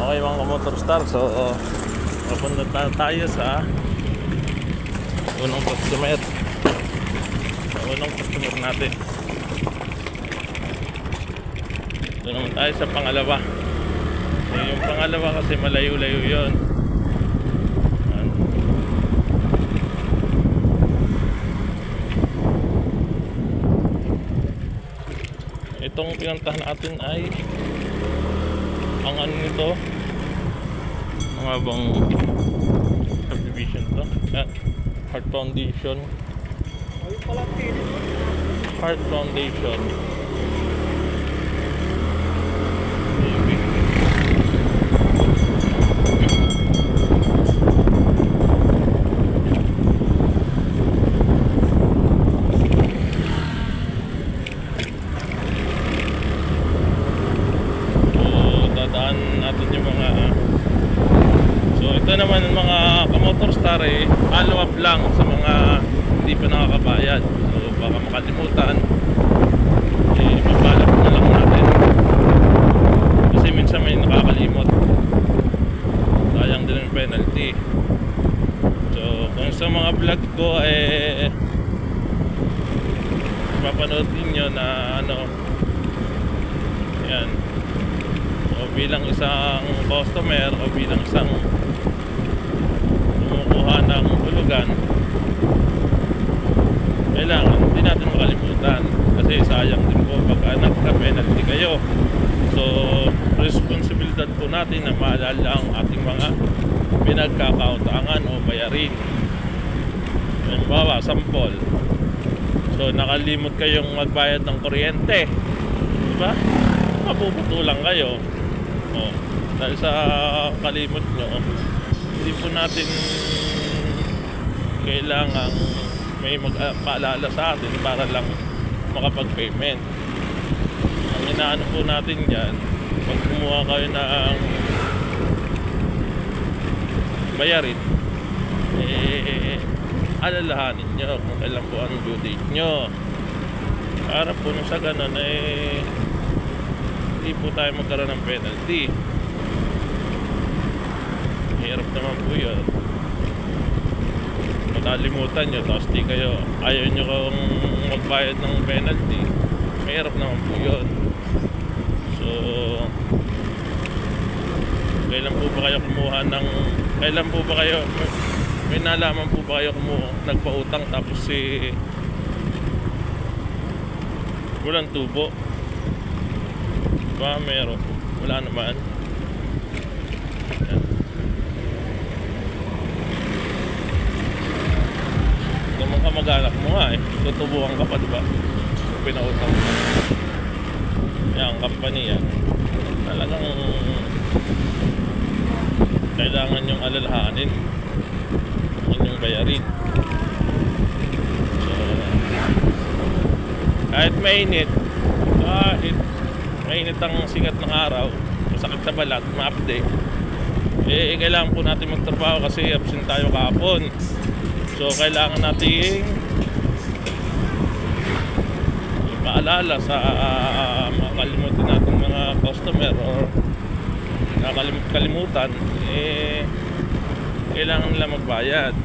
Okay mga kamotor star, so papunta tayo sa unang customer. Unang customer natin. Doon naman tayo sa pangalawa. Yung pangalawa kasi malayo-layo yun. Itong pinuntahan natin ay ang ano nito, mga bang subdivision to. Yan, Heart Foundation. Heart Foundation. Naman mga kamotor star follow up lang sa mga hindi pa nakakabayad, so baka makalimutan, mapalap na lang natin kasi minsan may nakakalimot, sayang din yung penalty. So kung sa mga vlog ko mapanood niyo na ano yan, o bilang isang customer o bilang isang kumukuha ng hulugan, kailangan hindi natin makalimutan kasi sayang din po pag nagka-penalty kayo. So responsibilidad po natin na maalala ang ating mga pinagkakautangan o bayarin. Halimbawa, sample, so nakalimot kayong magbayad ng kuryente, diba? Mapuputulang kayo dahil sa kalimot nyo. Hindi po natin kailangan may magpaalala sa atin para lang makapag-payment. Ang inaano po natin dyan, pag kumuha kayo ng bayarin, alalahanin nyo kung kailan po ang due date nyo, para po sa ganun hindi po tayo magkaroon ng penalty. Hirap naman po yun, makalimutan nyo tapos di kayo, ayaw nyo kung magbayad ng penalty, mahirap naman po yun. So kailan po ba kayo kumuha ng, kailan po ba kayo, may nalaman po ba kayo nagpautang tapos walang tubo? Diba meron? Wala naman. Naman kamag-anak mo nga tutubuhan ka pa, diba? Pinautang mo. Yan, ang company yan, talagang kailangan yung alalahanin, yung bayarin. So kahit mainit ang sikat ng araw, masakit sa balat, ma-update, kailangan po natin magtrabaho kasi absent tayo kahapon. So kailangan natin ipaalala sa makalimutan natin mga customer or nakalimutan, kailangan nila magbayad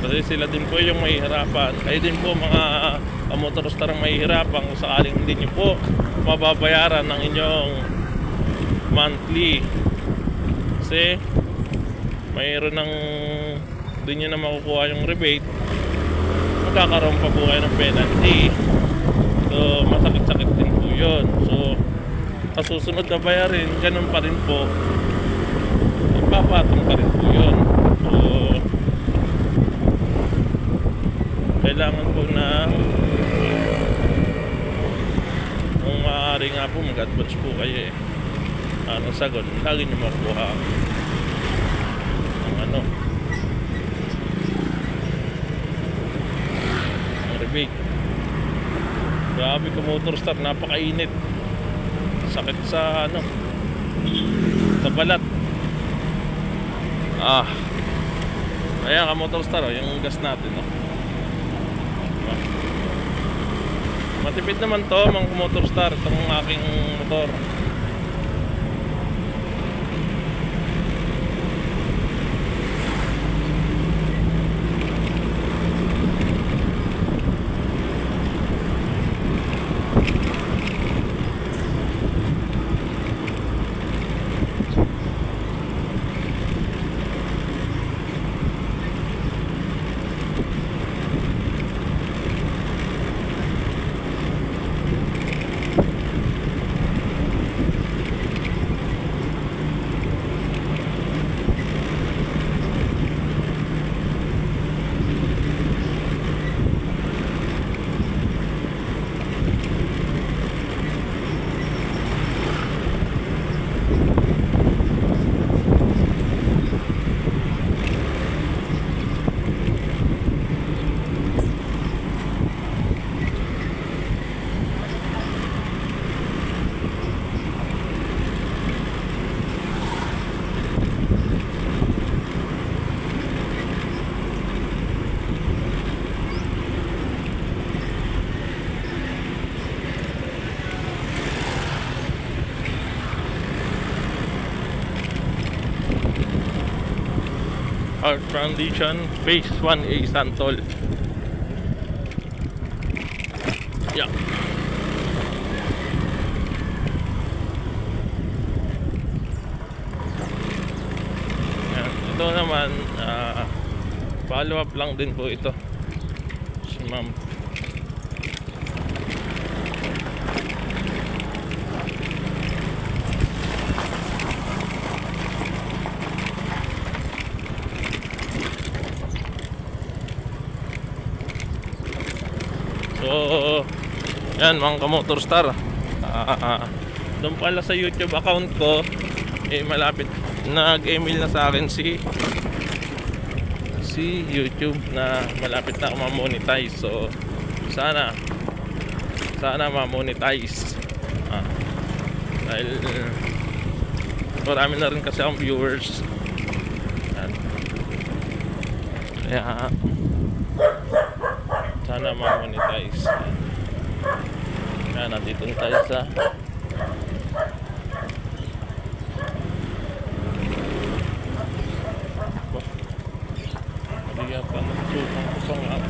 kasi sila din po yung mahihirapan. Kayo din po mga motorista ang mahihirapan kung sakaling hindi nyo po mababayaran ng inyong monthly, kasi mayroon ng hindi nyo na makukuha yung rebate, magkakaroon pa po kayo ng penalty. So masakit-sakit din po yun. So kasusunod na bayarin, ganun pa rin po, ipapatong pa rin po yun. So kailangan po na kung maaari nga po mag-advance po kayo ang sagot, lagi nyo makukuha ang ang rebate. Grabe ka motor star, napakainit, sakit sa sa balat. Ayan ka motor star, yung gas natin matipid naman to mga motor star, itong aking motor. Art Foundation Phase 1A Santol. Yeah. Yan. Ito naman follow up lang din po ito si ma'am. So, yan mga ka-motor star. Doon pala sa YouTube account ko, malapit nag-email na sa akin si YouTube na malapit na ako ma-monetize. So, sana ma-monetize. Dahil marami na rin kasi akong viewers. Yan. Kaya sana ma-monetize. Yan, nandito na tayo sa Maliyan pa na susang kusang lang.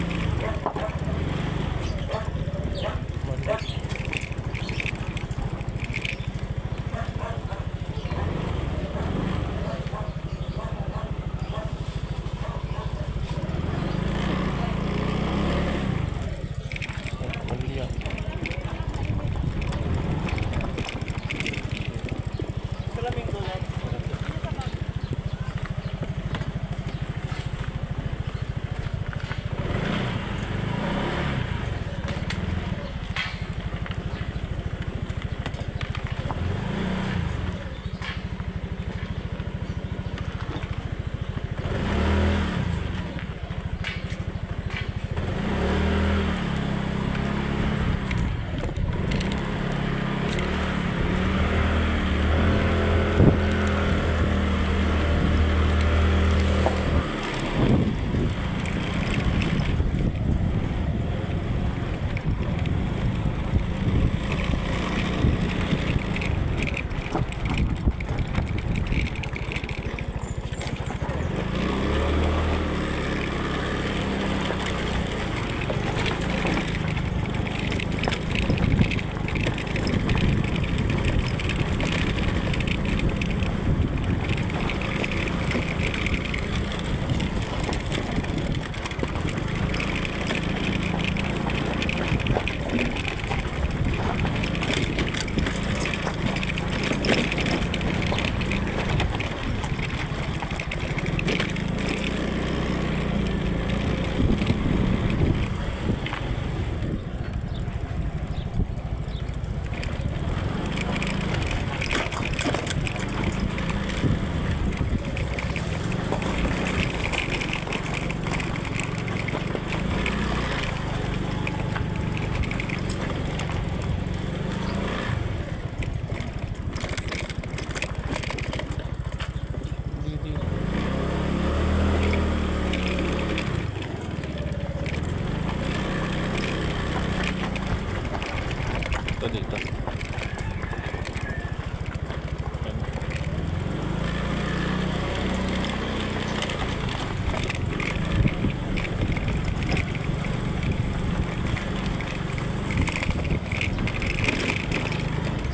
Dito.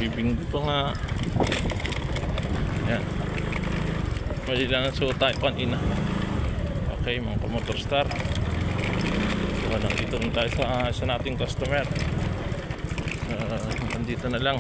Bibing dito nga. Yan. Mali lang ang suot tayo kanina. Okay mga ka-motor star. So, nandito na tayo sa nating customer. Nandito na lang.